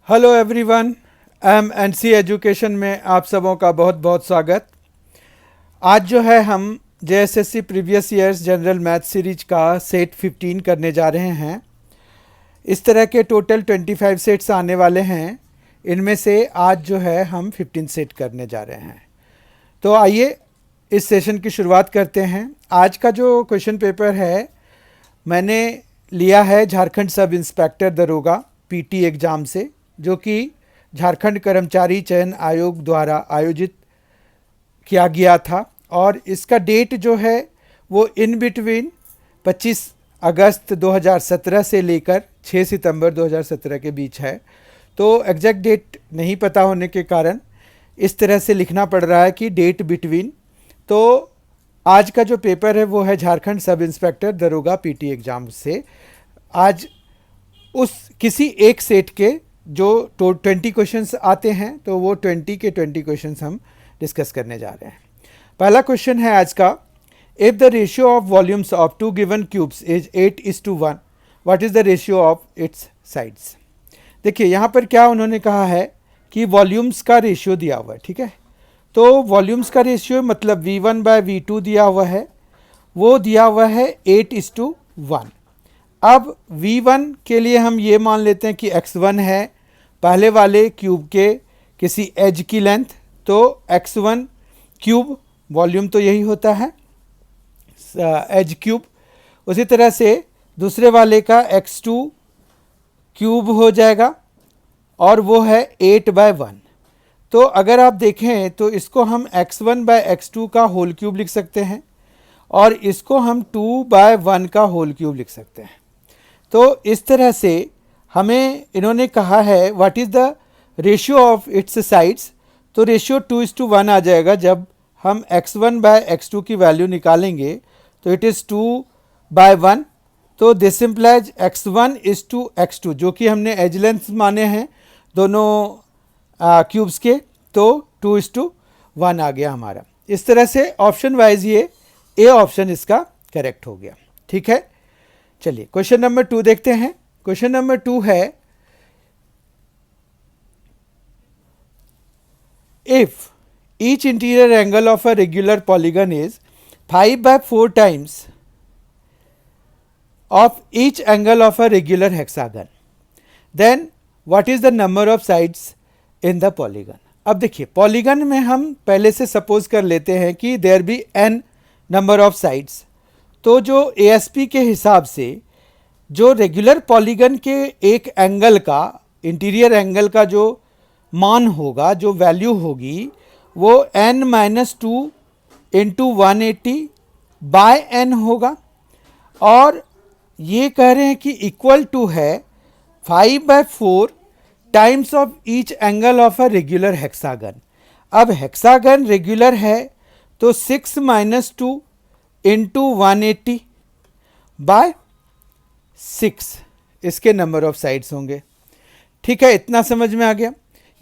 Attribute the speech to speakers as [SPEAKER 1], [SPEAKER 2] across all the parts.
[SPEAKER 1] Hello everyone, MNC education में आप सबों का बहुत बहुत स्वागत। आज जो है हम JSSC previous years general math series का सेट 15 करने जा रहे हैं। इस तरह के टोटल 25 सेट्स आने वाले हैं। इनमें से आज जो है हम 15 सेट करने जा रहे हैं। तो आइए इस सेशन की शुरुआत करते हैं। आज का जो क्वेश्चन पेपर है मैंने लिया है झारखंड सब इंस्पेक्टर दरोगा पीटी एग्ज़ाम से, जो कि झारखंड कर्मचारी चयन आयोग द्वारा आयोजित किया गया था। और इसका डेट जो है वो इन बिटवीन 25 अगस्त 2017 से लेकर 6 सितंबर 2017 के बीच है। तो एग्जैक्ट डेट नहीं पता होने के कारण इस तरह से लिखना पड़ रहा है कि डेट बिटवीन। तो आज का जो पेपर है वो है झारखंड सब इंस्पेक्टर दरोगा पीटी एग्ज़ाम से। आज उस किसी एक सेट के जो 20 क्वेश्चंस आते हैं तो वो 20 के 20 क्वेश्चंस हम डिस्कस करने जा रहे हैं। पहला क्वेश्चन है आज का, if the ratio of volumes of two given cubes is 8:1, what is the ratio of its sides. देखिए यहाँ पर क्या उन्होंने कहा है कि वॉल्यूम्स का रेशियो दिया हुआ है, ठीक है। तो वॉल्यूम्स का रेशियो मतलब V1/V2 दिया हुआ है, वो दिया हुआ है 8:1। अब V1 के लिए हम ये मान लेते हैं कि x1 है पहले वाले क्यूब के किसी एज की लेंथ, तो x1 क्यूब वॉल्यूम तो यही होता है एज क्यूब। उसी तरह से दूसरे वाले का x2 क्यूब हो जाएगा और वो है 8/1। तो अगर आप देखें तो इसको हम x1/x2 का होल क्यूब लिख सकते हैं और इसको हम 2/1 का होल क्यूब लिख सकते हैं। तो इस तरह से हमें इन्होंने कहा है what is the ratio of its sides. तो रेशियो 2:1 आ जाएगा जब हम x1/x2 की वैल्यू निकालेंगे तो इट इज़ 2/1। तो दिस इम्प्लाइज x1:x2, जो कि हमने एज लेंथ माने हैं दोनों क्यूब्स के, तो 2:1 आ गया हमारा। इस तरह से ऑप्शन वाइज ये ए ऑप्शन इसका करेक्ट हो गया, ठीक है। चलिए क्वेश्चन नंबर 2 देखते हैं। क्वेश्चन नंबर 2 है, if each interior angle of a regular polygon is 5/4 times of each angle of a regular hexagon, then what is the number of sides in the polygon. अब देखिए polygon में हम पहले से suppose कर लेते हैं कि there be n number of sides. तो जो ASP के हिसाब से जो रेगुलर पॉलीगन के एक एंगल का, इंटीरियर एंगल का जो मान होगा, जो वैल्यू होगी, वो n-2 इंटू 180/n होगा। और ये कह रहे हैं कि इक्वल टू है 5/4 times of each angle of a regular hexagon. अब हेक्सागन रेगुलर है तो 6-2 इंटू 180/6 इसके नंबर ऑफ साइड्स होंगे, ठीक है। इतना समझ में आ गया।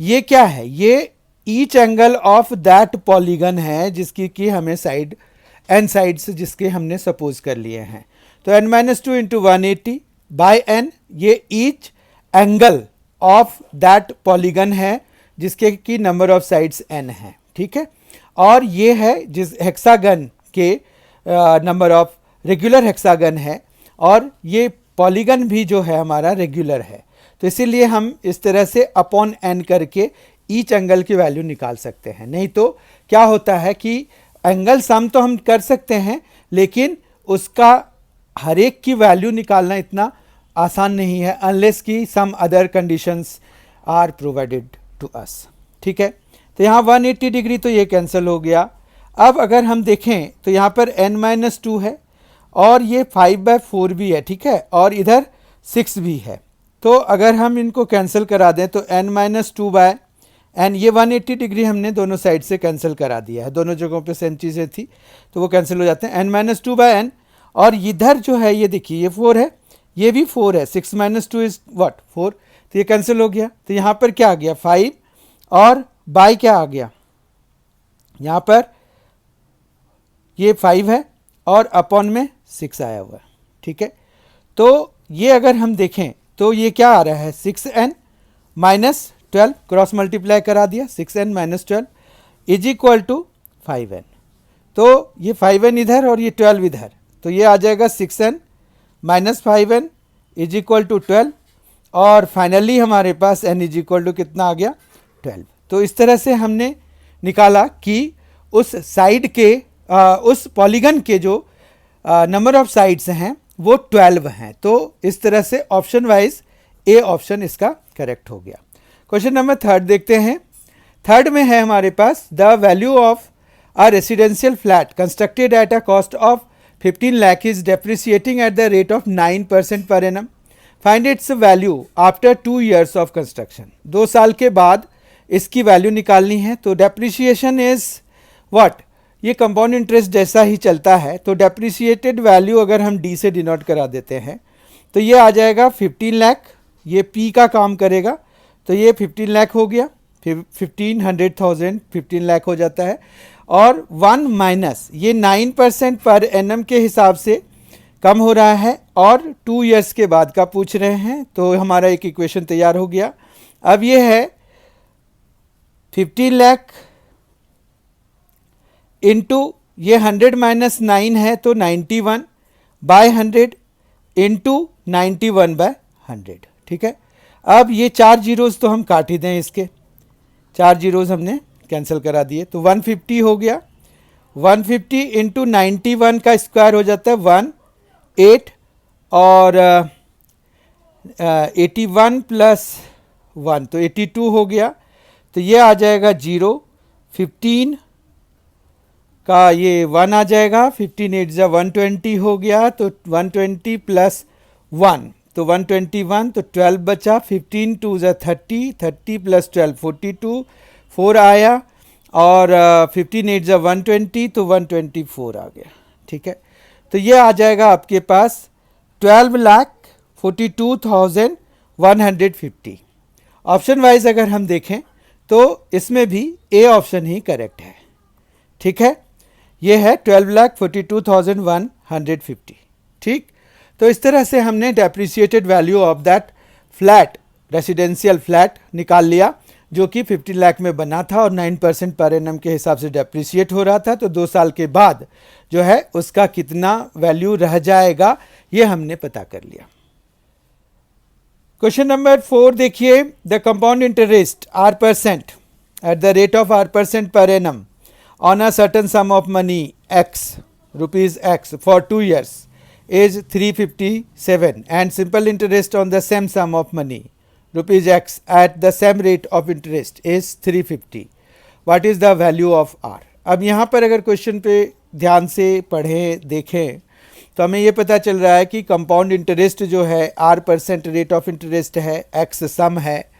[SPEAKER 1] ये क्या है, ये each angle of that polygon है जिसकी कि हमें साइड n साइड्स जिसके हमने सपोज कर लिए हैं। तो n-2 इंटू 180/n ये each angle of that polygon है जिसके की नंबर ऑफ साइड्स n है, ठीक है। और ये है जिस हेक्सागन के नंबर ऑफ रेगुलर हेक्सागन है, और ये पॉलीगन भी जो है हमारा रेगुलर है। तो इसीलिए हम इस तरह से अपॉन n करके ईच एंगल की वैल्यू निकाल सकते हैं। नहीं तो क्या होता है कि एंगल सम तो हम कर सकते हैं लेकिन उसका हर एक की वैल्यू निकालना इतना आसान नहीं है अनलेस कि some other conditions are provided to us, ठीक है। तो यहाँ 180 डिग्री तो ये कैंसिल हो गया। अब अगर हम देखें तो यहाँ पर n-2 है और ये 5/4 भी है, ठीक है, और इधर 6 भी है। तो अगर हम इनको कैंसिल करा दें तो n-2/n, ये 180 डिग्री हमने दोनों साइड से कैंसिल करा दिया है, दोनों जगहों पे सेम चीज़ें थी तो वो कैंसिल हो जाते हैं। n-2/n, और इधर जो है ये देखिए ये 4 है, ये भी 4 है, 6-2 इज व्हाट 4, तो ये कैंसिल हो गया। तो यहाँ पर क्या आ गया 5 और बाय क्या आ गया, यहाँ पर ये 5 है और अपॉन में 6 आया हुआ है, ठीक है। तो ये अगर हम देखें तो ये क्या आ रहा है 6n माइनस 12 क्रॉस मल्टीप्लाई करा दिया, 6n minus 12 is equal to 5n। तो ये 5n इधर और ये 12 इधर, तो ये आ जाएगा 6n minus 5n is equal to 12 और फाइनली हमारे पास n इज इक्वल टू कितना आ गया 12। तो इस तरह से हमने निकाला कि उस साइड के उस पॉलीगन के जो नंबर ऑफ साइड्स हैं वो 12 हैं। तो इस तरह से ऑप्शन वाइज ए ऑप्शन इसका करेक्ट हो गया। क्वेश्चन नंबर 3 देखते हैं। थर्ड में है हमारे पास the value of a residential flat constructed at a cost of 15 lakh is depreciating at the rate of 9% per annum. Find its value after 2 years of construction. 2 साल के बाद इसकी वैल्यू निकालनी है। तो डेप्रिसिएशन इज व्हाट, ये कंपाउंड इंटरेस्ट जैसा ही चलता है। तो डेप्रिसिएटेड वैल्यू अगर हम डी से डिनोट करा देते हैं तो ये आ जाएगा 15 लाख, ये पी का काम करेगा तो ये 15 लाख हो गया, 15 लाख हो जाता है। और 1 माइनस ये 9% पर एनम के हिसाब से कम हो रहा है और 2 years के बाद का पूछ रहे हैं। तो हमारा एक इक्वेशन तैयार हो गया। अब ये है 15 लाख इंटू ये 100 माइनस 9 है तो 91 बाय 100 इंटू 91 बाय 100। ठीक है, अब ये 4 जीरोज़ तो हम काट ही दें, इसके 4 जीरोज़ हमने कैंसिल करा दिए तो 150 हो गया। 150 इंटू 91 का स्क्वायर हो जाता है 108 और 81 प्लस 1 तो 82 हो गया। तो ये आ जाएगा 0, 15 का ये 1 आ जाएगा, 15 8 जा 120 हो गया तो 120 प्लस 1 तो 121 तो 12 बचा, 15 2 जा 30, 30 प्लस 12 42, 4 आया और 15 8 जा 120 तो 124 आ गया। ठीक है, तो ये आ जाएगा आपके पास 12,42,150। ऑप्शन वाइज अगर हम देखें तो इसमें भी ए ऑप्शन ही करेक्ट है। ठीक है, ये है 12,42,150। ठीक, तो इस तरह से हमने depreciated value of that flat, residential flat निकाल लिया जो कि 15 लाख में बना था और 9% पर एनम के हिसाब से डेप्रिसिएट हो रहा था। तो 2 साल के बाद जो है उसका कितना वैल्यू रह जाएगा ये हमने पता कर लिया। क्वेश्चन नंबर 4 देखिए। The compound interest R% eight the rate of R% per annum on a certain sum of money x rupees x for 2 years is 357 and simple interest on the same sum of money rupees x at the same rate of interest is 350. What is the value of r? अब यहाँ पर अगर question पे ध्यान से पढ़ें देखें तो हमें ये पता चल रहा है कि कंपाउंड इंटरेस्ट जो है R% रेट ऑफ इंटरेस्ट है, x सम है।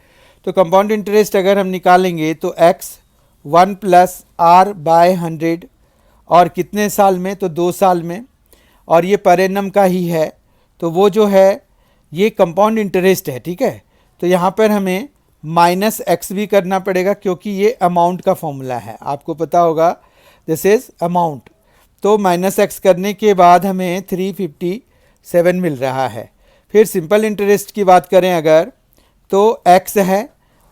[SPEAKER 1] तो कंपाउंड इंटरेस्ट अगर हम निकालेंगे तो x 1 प्लस आर बाय 100 और कितने साल में, तो 2 साल में, और ये पर एनम का ही है तो वो जो है ये कंपाउंड इंटरेस्ट है। ठीक है, तो यहाँ पर हमें माइनस एक्स भी करना पड़ेगा क्योंकि ये अमाउंट का फॉर्मूला है, आपको पता होगा दिस इज़ अमाउंट। तो माइनस एक्स करने के बाद हमें 357 मिल रहा है। फिर सिंपल इंटरेस्ट की बात करें अगर तो एक्स है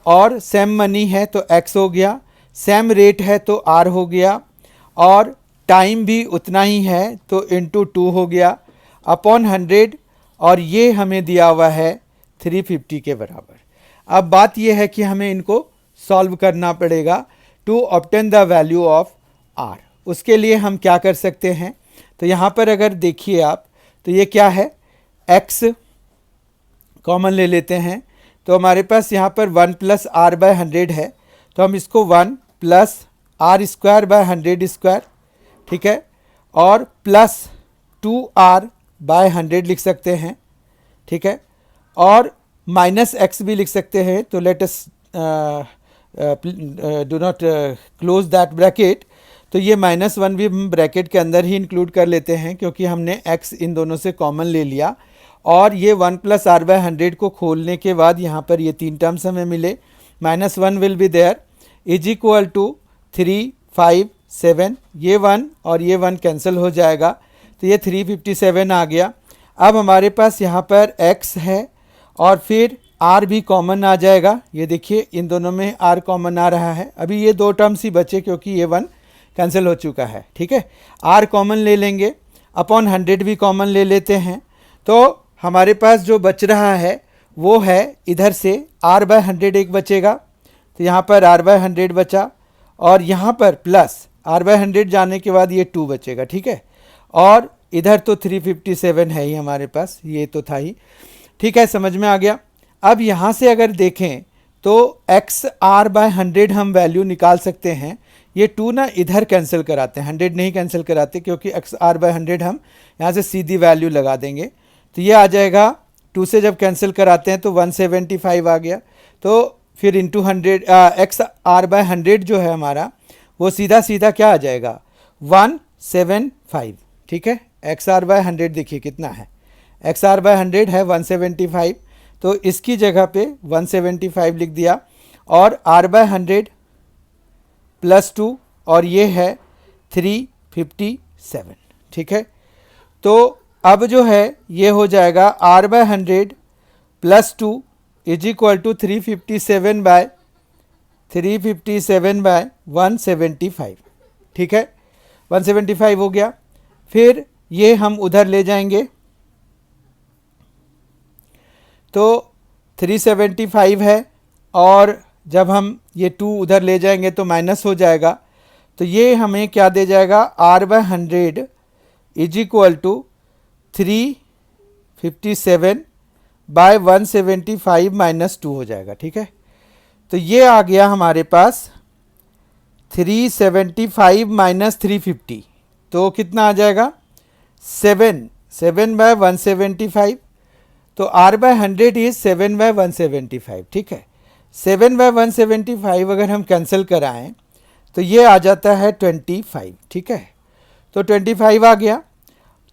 [SPEAKER 1] और सेम मनी है तो एक्स हो गया, सेम रेट है तो आर हो गया और टाइम भी उतना ही है तो इंटू 2 हो गया अपॉन 100 और ये हमें दिया हुआ है 350 के बराबर। अब बात ये है कि हमें इनको सॉल्व करना पड़ेगा to obtain the value of R. उसके लिए हम क्या कर सकते हैं, तो यहाँ पर अगर देखिए आप तो ये क्या है, x कॉमन ले लेते हैं तो हमारे पास यहाँ पर 1 प्लस आर बाय 100 है तो हम इसको 1 plus R square by 100 square, ठीक है, और प्लस 2r बाय 100 लिख सकते हैं। ठीक है, और माइनस एक्स भी लिख सकते हैं। तो let us do not close that bracket. तो ये -1 भी हम ब्रैकेट के अंदर ही इंक्लूड कर लेते हैं क्योंकि हमने x इन दोनों से कॉमन ले लिया और ये 1 प्लस आर बाय 100 को खोलने के बाद यहाँ पर ये 3 टर्म्स हमें मिले। -1 will be there is equal to 357, ये 1 और ये 1 कैंसिल हो जाएगा तो ये 357 आ गया। अब हमारे पास यहाँ पर x है और फिर आर भी कॉमन आ जाएगा। ये देखिए इन दोनों में आर कॉमन आ रहा है। अभी ये दो टर्म्स ही बचे क्योंकि ये 1 कैंसिल हो चुका है, ठीक है। आर कॉमन ले लेंगे, अपॉन 100 भी कॉमन ले लेते हैं, तो हमारे पास जो बच रहा है वो है इधर से r/100 एक बचेगा, तो यहाँ पर r/100 बचा, और यहाँ पर प्लस r/100 जाने के बाद ये 2 बचेगा, ठीक है। और इधर तो 357 है ही हमारे पास, ये तो था ही, ठीक है, समझ में आ गया। अब यहाँ से अगर देखें तो XR/100 हम वैल्यू निकाल सकते हैं। ये 2 ना इधर कैंसिल कराते हैं, 100 नहीं कैंसिल कराते, क्योंकि XR/100 हम यहाँ से सीधी वैल्यू लगा देंगे। तो ये आ जाएगा, 2 से जब कैंसिल कराते हैं तो 175 आ गया। तो फिर इंटू 100 XR/100 जो है हमारा वो सीधा सीधा क्या आ जाएगा, 175, ठीक है। XR/100 देखिए कितना है, XR/100 है 175, तो इसकी जगह पे 175 लिख दिया, और R/100 प्लस 2, और ये है 357, ठीक है। तो अब जो है ये हो जाएगा R/100 plus 2 is equal to 357 by 175, ठीक है, 175 हो गया। फिर ये हम उधर ले जाएंगे तो 375 है, और जब हम ये 2 उधर ले जाएंगे तो माइनस हो जाएगा, तो ये हमें क्या दे जाएगा, R/100 is equal to 357 by 175 minus 2 हो जाएगा, ठीक है। तो ये आ गया हमारे पास 375 माइनस 350, तो कितना आ जाएगा, 7 बाय 175, तो R/100 इज 7 बाय 175, ठीक है। 7 बाय 175 अगर हम कैंसिल कराएं तो ये आ जाता है 25, ठीक है। तो 25 आ गया,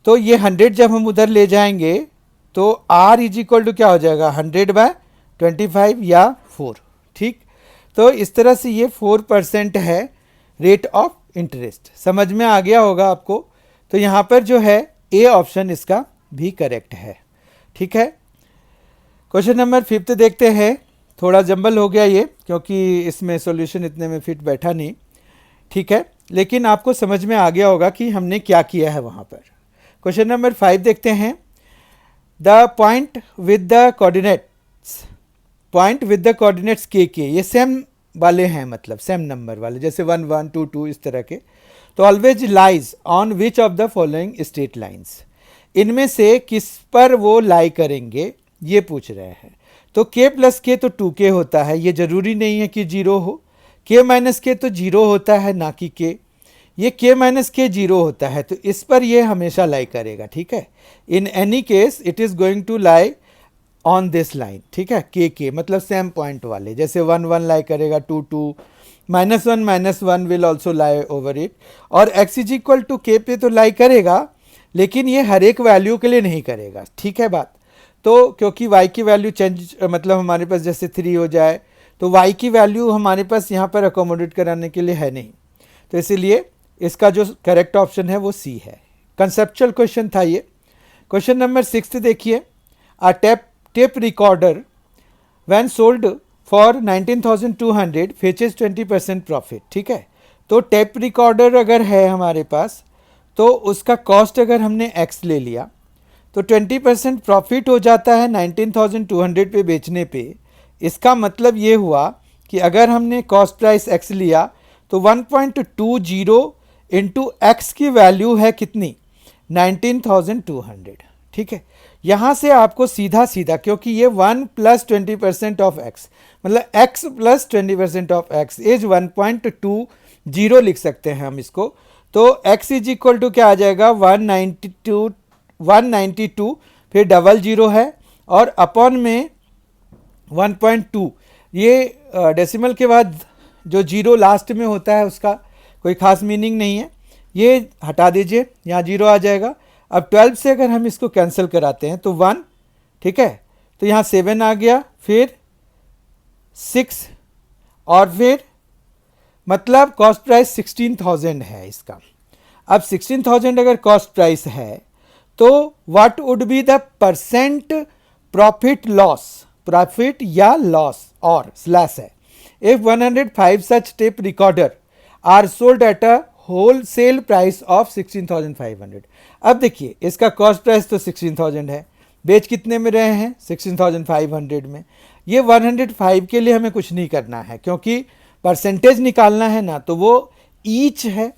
[SPEAKER 1] तो ये 100 जब हम उधर ले जाएंगे तो R इज इक्वल टू क्या हो जाएगा, 100 बाय 25 या 4, ठीक। तो इस तरह से ये 4% है रेट ऑफ इंटरेस्ट। समझ में आ गया होगा आपको। तो यहाँ पर जो है ए ऑप्शन इसका भी करेक्ट है, ठीक है। क्वेश्चन नंबर 5 देखते हैं। थोड़ा जंबल हो गया ये, क्योंकि इसमें सॉल्यूशन इतने में फिट बैठा नहीं, ठीक है, लेकिन आपको समझ में आ गया होगा कि हमने क्या किया है वहाँ पर। क्वेश्चन नंबर 5 देखते हैं। The point with the coordinates के ये सेम वाले हैं, मतलब सेम नंबर वाले, जैसे 1 1 2 2 इस तरह के। तो always lies on which of the following straight lines, इनमें से किस पर वो लाई करेंगे ये पूछ रहे हैं। तो k प्लस के तो 2k होता है, ये जरूरी नहीं है कि 0 हो। k माइनस के तो 0 होता है, ना कि k। ये k माइनस के 0 होता है, तो इस पर ये हमेशा लाई करेगा, ठीक है। In any case it is going to lie on this line, ठीक है, k मतलब सेम पॉइंट वाले, जैसे 1 1 लाई करेगा, 2 2, -1 will also lie over it. और x is equal to k पे तो लाई करेगा, लेकिन ये हर एक वैल्यू के लिए नहीं करेगा, ठीक है बात। तो क्योंकि y की वैल्यू चेंज, मतलब हमारे पास जैसे 3 हो जाए तो y की वैल्यू हमारे पास यहाँ पर अकोमोडेट कराने के लिए है नहीं, तो इसीलिए इसका जो करेक्ट ऑप्शन है वो सी है। कंसेप्चुअल क्वेश्चन था ये। क्वेश्चन नंबर 6 देखिए। अ tape recorder when sold for 19,200 फेचेज 20% profit, ठीक है। तो टेप रिकॉर्डर अगर है हमारे पास, तो उसका कॉस्ट अगर हमने x ले लिया तो 20% प्रॉफिट हो जाता है 19,200 पे बेचने पे। इसका मतलब ये हुआ कि अगर हमने कॉस्ट प्राइस x लिया तो 1.20 इंटू एक्स की वैल्यू है कितनी, 19,200, ठीक है। यहाँ से आपको सीधा सीधा, क्योंकि ये 1 प्लस 20% ऑफ x, मतलब x plus 20% of x is 1.20 लिख सकते हैं हम इसको। तो x इज इक्वल टू क्या आ जाएगा, 192, फिर 00 है, और अपॉन में 1.2। ये डेसिमल के बाद जो 0 लास्ट में होता है उसका कोई ख़ास मीनिंग नहीं है, ये हटा दीजिए, यहाँ 0 आ जाएगा। अब 12 से अगर हम इसको कैंसिल कराते हैं तो 1, ठीक है, तो यहाँ 7 आ गया, फिर 6, और फिर मतलब कॉस्ट प्राइस 16,000 है इसका। अब 16,000 अगर कॉस्ट प्राइस है तो what would be the percent profit loss profit या लॉस और स्लैश है। If 105 such tape recorder are sold at a wholesale price of 16,500। अब देखिए इसका कॉस्ट प्राइस तो 16,000 है, बेच कितने में रहे हैं 16,500 में। ये 105 के लिए हमें कुछ नहीं करना है क्योंकि परसेंटेज निकालना है ना, तो वो ईच है,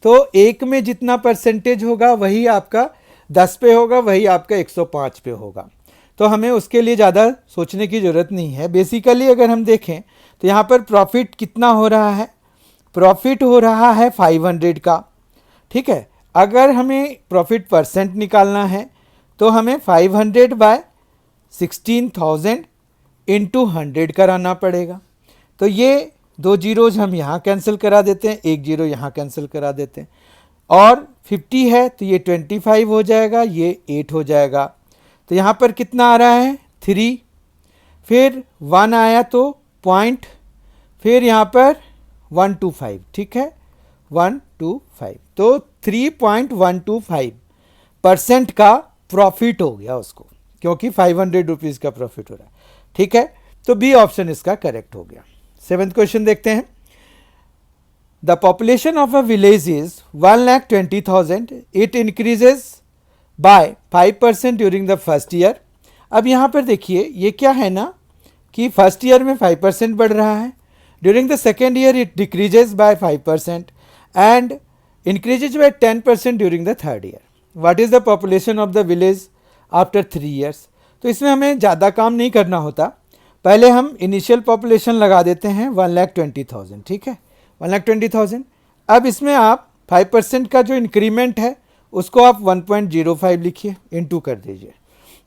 [SPEAKER 1] तो एक में जितना परसेंटेज होगा वही आपका 10 पे होगा, वही आपका 105 पे होगा। तो हमें उसके लिए ज़्यादा सोचने की ज़रूरत नहीं है। बेसिकली अगर हम देखें तो यहाँ पर प्रॉफिट कितना हो रहा है, प्रॉफिट हो रहा है 500 का, ठीक है। अगर हमें प्रॉफिट परसेंट निकालना है तो हमें 500 बाय 16,000 इंटू 100 कराना पड़ेगा। तो ये दो जीरोज हम यहाँ कैंसिल करा देते हैं, एक जीरो यहाँ कैंसिल करा देते हैं, और 50 है तो ये 25 हो जाएगा, ये 8 हो जाएगा। तो यहाँ पर कितना आ रहा है 3, फिर 1 आया तो पॉइंट, फिर यहाँ पर 125, ठीक है 125, तो 3.125% का प्रॉफिट हो गया उसको, क्योंकि 500 रुपीज़ का प्रॉफिट हो रहा है, ठीक है। तो बी ऑप्शन इसका करेक्ट हो गया। 7th क्वेश्चन देखते हैं। The population of a village is 1,20,000, it increases by 5% during the first year. अब यहाँ पर देखिए ये क्या है ना कि फर्स्ट ईयर में 5% बढ़ रहा है, during the second year it decreases bye 5% and increases by 10% during the third year. What is the population of the village after 3 years. तो इसमें हमें ज़्यादा काम नहीं करना होता, पहले हम इनिशियल पॉपुलेशन लगा देते हैं 1,20,000, ठीक है 1,20,000। अब इसमें आप 5% का जो इंक्रीमेंट है उसको आप 1.05 लिखिए, इनटू कर दीजिए।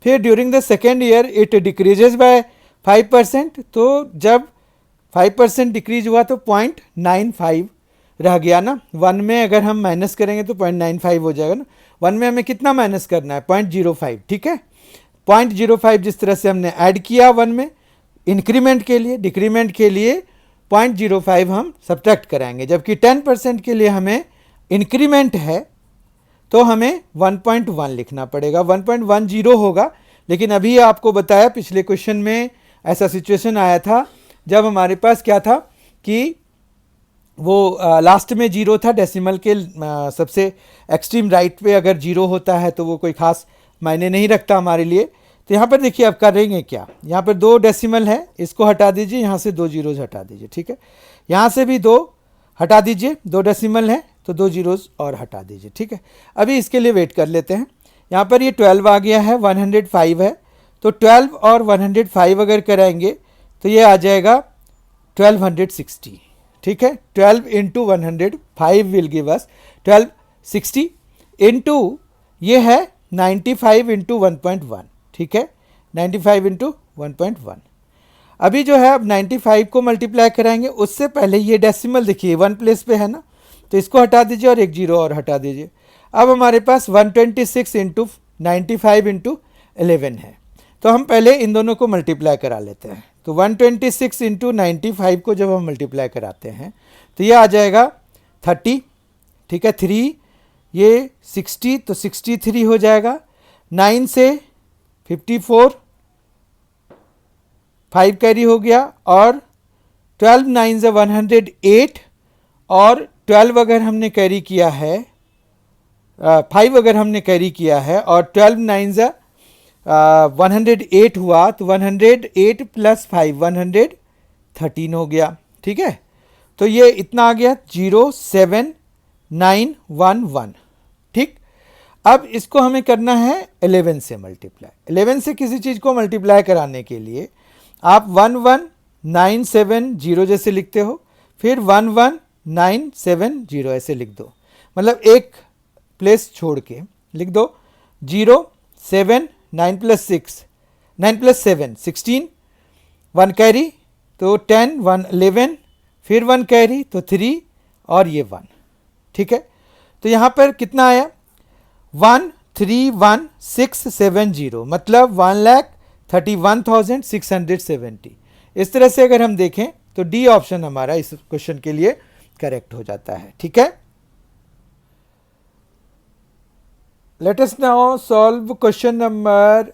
[SPEAKER 1] फिर during the second year it decreases bye 5%, तो जब 5% डिक्रीज हुआ तो 0.95 रह गया ना। 1 में अगर हम माइनस करेंगे तो 0.95 हो जाएगा ना। 1 में हमें कितना माइनस करना है 0.05, ठीक है 0.05 जिस तरह से हमने ऐड किया 1 में इंक्रीमेंट के लिए, डिक्रीमेंट के लिए 0.05 हम सब्ट्रैक्ट कराएंगे, जबकि 10% के लिए हमें इंक्रीमेंट है तो हमें 1.1 लिखना पड़ेगा, 1.10 होगा। लेकिन अभी आपको बताया पिछले क्वेश्चन में ऐसा सिचुएशन आया था जब हमारे पास क्या था कि वो लास्ट में जीरो था, डेसिमल के सबसे एक्सट्रीम राइट पे अगर जीरो होता है तो वो कोई खास मायने नहीं रखता हमारे लिए। तो यहाँ पर देखिए आप करेंगे क्या, यहाँ पर 2 डेसिमल है, इसको हटा दीजिए, यहाँ से 2 जीरोज हटा दीजिए, ठीक है। यहाँ से भी 2 हटा दीजिए, 2 डेसिमल है तो 2 जीरोज और हटा दीजिए, ठीक है। अभी इसके लिए वेट कर लेते हैं। यहाँ पर ये 12 आ गया है, 105 है, तो 12 और 105 अगर कराएंगे तो ये आ जाएगा 1260, ठीक है। 12 into 105 will give us 1260 into ये है 95 इंटू 1.1, ठीक है 95 इंटू 1.1। अभी जो है अब 95 को मल्टीप्लाई कराएंगे, उससे पहले ये डेसिमल देखिए 1 प्लेस पे है ना, तो इसको हटा दीजिए और एक जीरो और हटा दीजिए। अब हमारे पास 126 इंटू 95 इंटू 11 है, तो हम पहले इन दोनों को मल्टीप्लाई करा लेते हैं। तो 126 इंटू 95 को जब हम मल्टीप्लाई कराते हैं तो ये आ जाएगा 30, ठीक है 3, ये 60 तो 63 हो जाएगा, 9 से 54, 5 कैरी हो गया, और 12 9 से 108, और 12 अगर हमने कैरी किया है 5 अगर हमने कैरी किया है और 12 9 से 108 हुआ, तो 108 प्लस 5 113 हो गया, ठीक है। तो ये इतना आ गया 07911, ठीक। अब इसको हमें करना है 11 से मल्टीप्लाई। 11 से किसी चीज़ को मल्टीप्लाई कराने के लिए आप 11970 जैसे लिखते हो, फिर 11970 ऐसे लिख दो, मतलब एक प्लेस छोड़ के लिख दो 0 7 9 प्लस 6 9 प्लस 7 16, 1 कैरी तो 10 1 11, फिर 1 कैरी तो 3 और ये 1, ठीक है। तो यहाँ पर कितना आया 131,670, मतलब 1,31,670। इस तरह से अगर हम देखें तो डी ऑप्शन हमारा इस क्वेश्चन के लिए करेक्ट हो जाता है, ठीक है। Let us now solve question number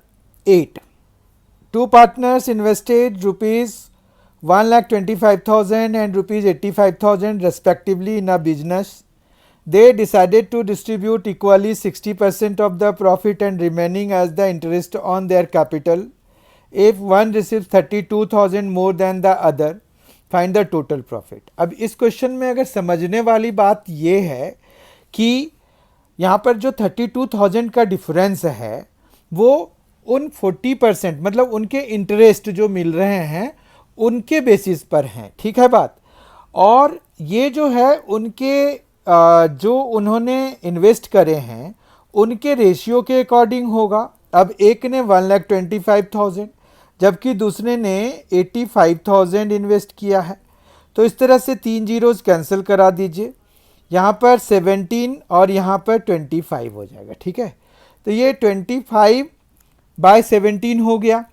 [SPEAKER 1] 8. Two partners invested rupees 1,25,000 and rupees 85,000 respectively in a business. They decided to distribute equally 60% of the profit and remaining as the interest on their capital. If one receives 32,000 more than the other, find the total profit. अब इस question में अगर समझने वाली बात ये है कि यहाँ पर जो 32,000 का डिफरेंस है वो उन 40% मतलब उनके इंटरेस्ट जो मिल रहे हैं उनके बेसिस पर हैं, ठीक है बात। और ये जो है उनके जो उन्होंने इन्वेस्ट करे हैं उनके रेशियो के अकॉर्डिंग होगा। अब एक ने 1,25,000 जबकि दूसरे ने 85,000 इन्वेस्ट किया है, तो इस तरह से 3 जीरोज़ कैंसिल करा दीजिए। यहाँ पर 17 और यहाँ पर 25 हो जाएगा, ठीक है। तो ये 25/17 हो गया।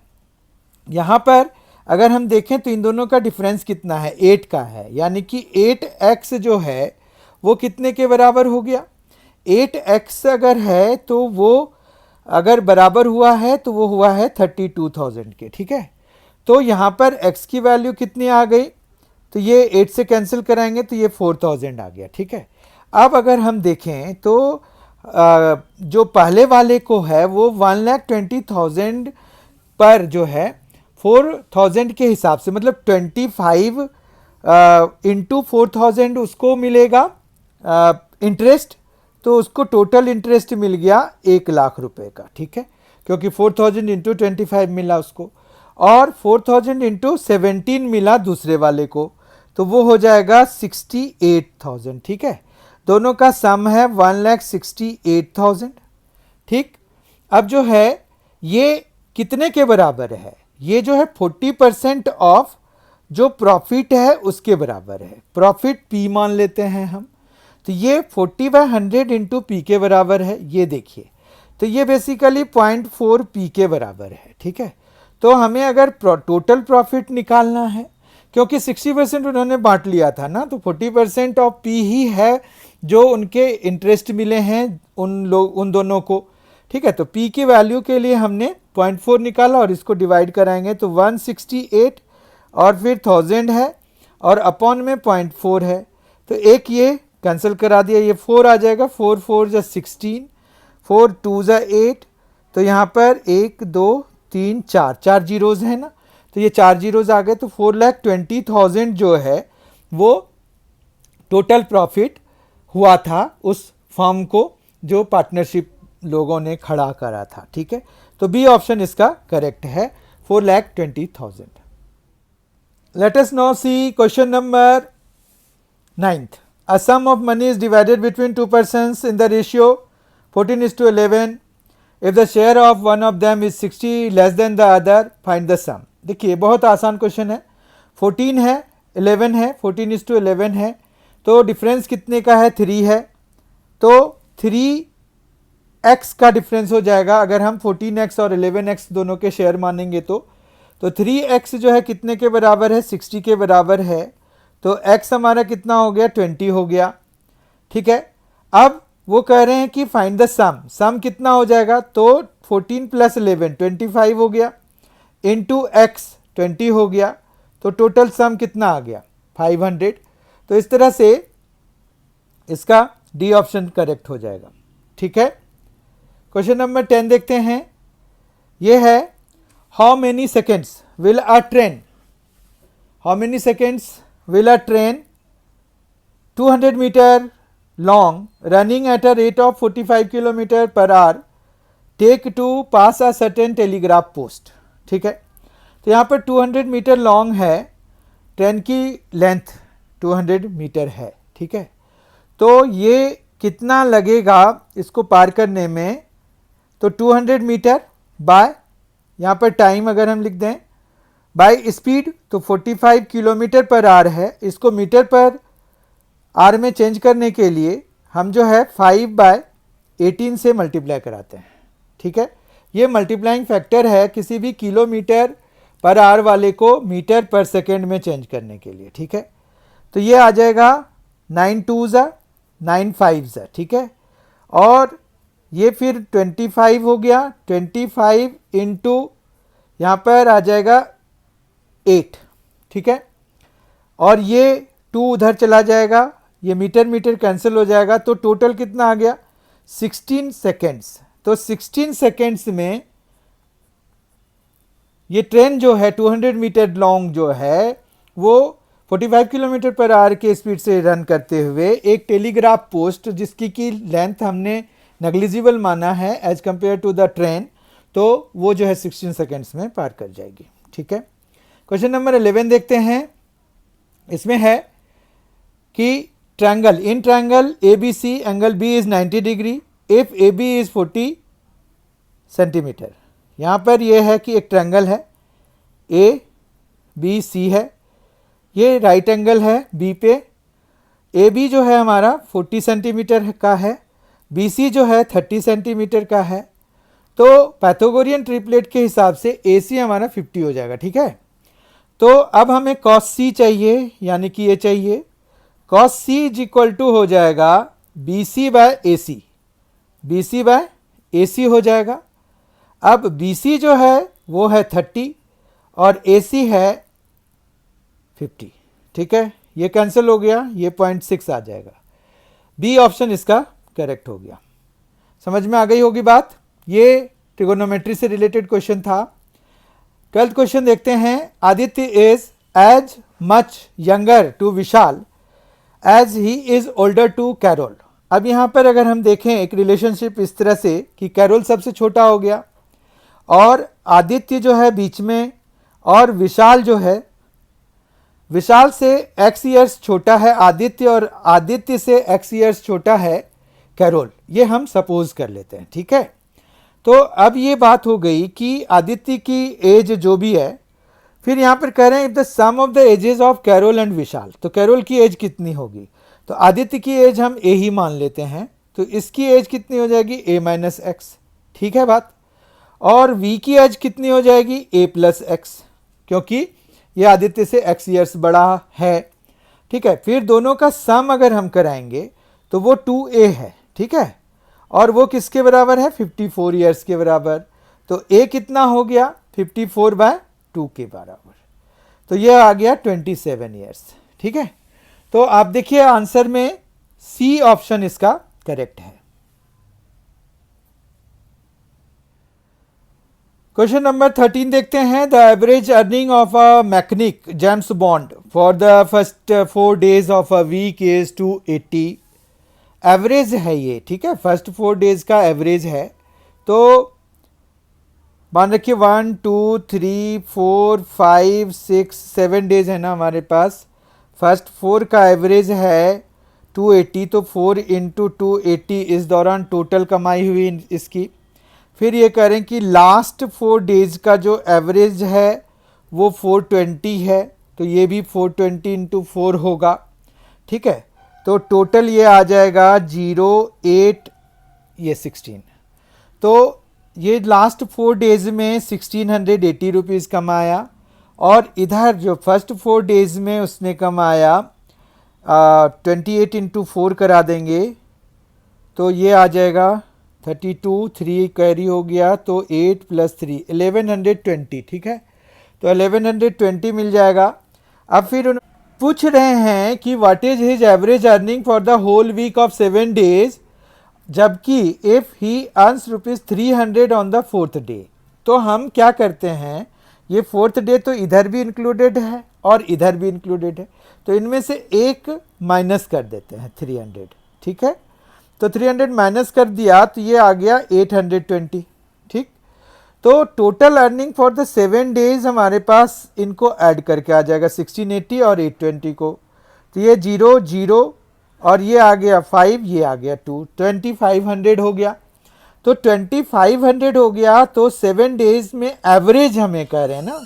[SPEAKER 1] यहाँ पर अगर हम देखें तो इन दोनों का डिफरेंस कितना है, 8 का है, यानी कि 8x जो है वो कितने के बराबर हो गया। 8x अगर है तो वो अगर बराबर हुआ है तो वो हुआ है 32,000 के, ठीक है। तो यहाँ पर x की वैल्यू कितनी आ गई, तो ये 8 से कैंसिल कराएंगे तो ये 4,000 आ गया, ठीक है। अब अगर हम देखें तो जो पहले वाले को है वो 1,20,000 पर जो है 4,000 के हिसाब से मतलब 25 इंटू 4,000 उसको मिलेगा इंटरेस्ट, तो उसको टोटल इंटरेस्ट मिल गया 1,00,000 रुपए का, ठीक है, क्योंकि 4,000 इंटू 25 मिला उसको और 4,000 इंटू 17 मिला दूसरे वाले को, तो वो हो जाएगा 68,000, ठीक है। दोनों का सम है 1,68,000, ठीक। अब जो है ये कितने के बराबर है, ये जो है 40% ऑफ जो प्रॉफिट है उसके बराबर है। प्रॉफिट P मान लेते हैं हम, तो ये 40/100 इंटू पी के बराबर है, ये देखिए, तो ये बेसिकली 0.4 पी के बराबर है, ठीक है। तो हमें अगर टोटल प्रॉफिट निकालना है, क्योंकि 60% उन्होंने बांट लिया था ना, तो 40% ऑफ पी ही है जो उनके इंटरेस्ट मिले हैं उन दोनों को, ठीक है। तो पी की वैल्यू के लिए हमने 0.4 निकाला और इसको डिवाइड कराएंगे तो 168 और फिर 1000 है और अपॉन में 0.4 है, तो एक ये कैंसिल करा दिया, ये 4 आ जाएगा, 4 4 जा 16, 4 2 जा 8, तो यहाँ पर 1 2 3 4 जीरोज़ है ना, तो ये 4 जीरोज़ आ गए, तो 4,20,000 जो है वो टोटल प्रॉफिट हुआ था उस फर्म को जो पार्टनरशिप लोगों ने खड़ा करा था, ठीक है। तो बी ऑप्शन इसका करेक्ट है, 4,20,000। Let us now see question number 9th. A sum of money is divided between two persons in the ratio 14:11. If the share of one of them is 60 less than the other, find the sum. देखिए बहुत आसान question है, 14 है 11 है, 14:11 है, तो difference कितने का है, 3 है, तो 3x का डिफरेंस हो जाएगा अगर हम 14x और 11x दोनों के शेयर मानेंगे तो 3x जो है कितने के बराबर है, 60 के बराबर है, तो x हमारा कितना हो गया, 20 हो गया, ठीक है। अब वो कह रहे हैं कि फाइंड द सम, सम कितना हो जाएगा, तो 14 + 11 25 हो गया, इंटू x 20 हो गया, तो टोटल सम कितना आ गया, 500। तो इस तरह से इसका डी ऑप्शन करेक्ट हो जाएगा, ठीक है। क्वेश्चन नंबर 10 देखते हैं, ये है how many seconds will a train, how many seconds will a train 200 meter long running at a rate of 45 km per hour take to pass a certain telegraph post, ठीक है। तो यहाँ पर 200 metre long है, train की length 200 metre है, ठीक है। तो ये कितना लगेगा इसको पार करने में, तो 200 मीटर बाय यहाँ पर टाइम अगर हम लिख दें बाय स्पीड, तो 45 किलोमीटर पर आवर है, इसको मीटर पर आवर में चेंज करने के लिए हम जो है 5/18 से मल्टीप्लाई कराते हैं, ठीक है। ये मल्टीप्लाइंग फैक्टर है किसी भी किलोमीटर पर आवर वाले को मीटर पर सेकेंड में चेंज करने के लिए, ठीक है। तो ये आ जाएगा 9 2 जा 9 5 जा, ठीक है, और ये फिर 25 हो गया, 25 इंटू यहाँ पर आ जाएगा 8, ठीक है, और ये 2 उधर चला जाएगा, ये मीटर मीटर कैंसिल हो जाएगा, तो टोटल कितना आ गया 16 सेकेंड्स। तो 16 सेकेंड्स में ये ट्रेन जो है 200 मीटर लॉन्ग जो है वो 45 किलोमीटर पर आवर के स्पीड से रन करते हुए एक टेलीग्राफ पोस्ट जिसकी की लेंथ हमने नेग्लिजिबल माना है as compare to the train, तो वो जो है 16 सेकेंड्स में पार कर जाएगी, ठीक है। क्वेश्चन नंबर 11 देखते हैं। इसमें है कि triangle, in triangle A B C angle B is 90 degree if A B is 40 centimetre. यहाँ पर यह है कि एक ट्रायंगल है, ए बी सी है, ये राइट एंगल है बी पे, ए बी जो है हमारा 40 सेंटीमीटर का है, बी सी जो है 30 सेंटीमीटर का है, तो पैथागोरियन ट्रिपलेट के हिसाब से ए सी हमारा 50 हो जाएगा, ठीक है। तो अब हमें कॉस सी चाहिए, यानी कि ये चाहिए cos C is equal to हो जाएगा B C by A C, B C by A C हो जाएगा। अब बी सी जो है वो है 30 और ए सी है 50, ठीक है, ये कैंसिल हो गया, ये 0.6 आ जाएगा। बी ऑप्शन इसका करेक्ट हो गया। समझ में आ गई होगी बात। ये ट्रिगोनोमेट्री से रिलेटेड क्वेश्चन था। 12th क्वेश्चन देखते हैं। Aditya is as much younger to Vishal as he is older to Carol. अब यहाँ पर अगर हम देखें एक रिलेशनशिप इस तरह से कि कैरोल सबसे छोटा हो गया और आदित्य जो है बीच में, और विशाल जो है, विशाल से x ईयर्स छोटा है आदित्य और आदित्य से x ईयर्स छोटा है कैरोल, ये हम सपोज कर लेते हैं, ठीक है। तो अब ये बात हो गई कि आदित्य की एज जो भी है, फिर यहाँ पर कह रहे हैं if the sum of the ages of Carol and Vishal, तो कैरोल की एज कितनी होगी, तो आदित्य की एज हम ए ही मान लेते हैं, तो इसकी एज कितनी हो जाएगी a माइनस एक्स, ठीक है बात। और v की एज कितनी हो जाएगी a प्लस एक्स, क्योंकि ये आदित्य से x ईयर्स बड़ा है, ठीक है। फिर दोनों का सम अगर हम कराएंगे तो वो 2a है, ठीक है, और वो किसके बराबर है 54 ईयर्स के बराबर, तो a कितना हो गया 54/2 के बराबर, तो ये आ गया 27 ईयर्स, ठीक है। तो आप देखिए आंसर में सी ऑप्शन इसका करेक्ट है। क्वेश्चन नंबर 13 देखते हैं। The average earning of a mechanic James Bond for the first 4 days of a week is 280। Average है ये, ठीक है, फर्स्ट 4 days का एवरेज है। तो मान रखिए 1 2 3 4 5 6 7 days है ना हमारे पास, फर्स्ट 4 का एवरेज है 280, तो 4 इंटू 280 इस दौरान टोटल कमाई हुई इसकी। फिर ये करें कि लास्ट 4 days का जो एवरेज है वो 420 है, तो ये भी 420 इंटू 4 होगा, ठीक है। तो टोटल ये आ जाएगा 0 8 ये 16, तो ये लास्ट 4 days में 1680 रुपीज़ कमाया, और इधर जो फर्स्ट 4 days में उसने कमाया 28 इंटू 4 करा देंगे, तो ये आ जाएगा 32, 3 कैरी हो गया, तो 8 + 3 1120, ठीक है, तो 1120 मिल जाएगा। अब फिर पूछ रहे हैं कि what is his average earning for the whole week of 7 days, जबकि if he earns ₹300 on the 4th day. तो हम क्या करते हैं, ये 4th डे तो इधर भी इंक्लूडेड है और इधर भी इंक्लूडेड है, तो इनमें से एक माइनस कर देते हैं 300, ठीक है। तो 300 माइनस कर दिया तो ये आ गया 820, ठीक। तो total earning for the 7 days हमारे पास इनको ऐड करके आ जाएगा 1680 और 820 को, तो ये 0 0 और ये आ गया 5, ये आ गया 2, 2500 हो गया। तो 2500 हो गया, तो 7 days में एवरेज हमें कह रहे हैं ना,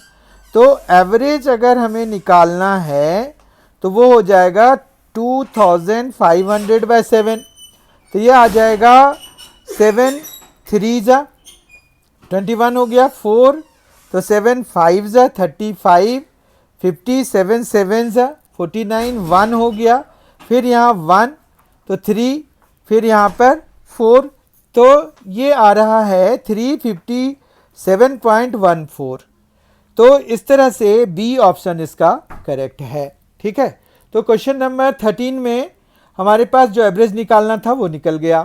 [SPEAKER 1] तो एवरेज अगर हमें निकालना है तो वो हो जाएगा 2500/7, तो ये आ जाएगा 7 3 जा 21 हो गया, 4 तो 7 5 जा 35, 50 7 7 जा 49, 1 हो गया, फिर यहाँ 1 तो 3, फिर यहाँ पर 4, तो ये आ रहा है 357.14, तो इस तरह से बी ऑप्शन इसका करेक्ट है। ठीक है, तो क्वेश्चन नंबर 13 में हमारे पास जो एवरेज निकालना था वो निकल गया।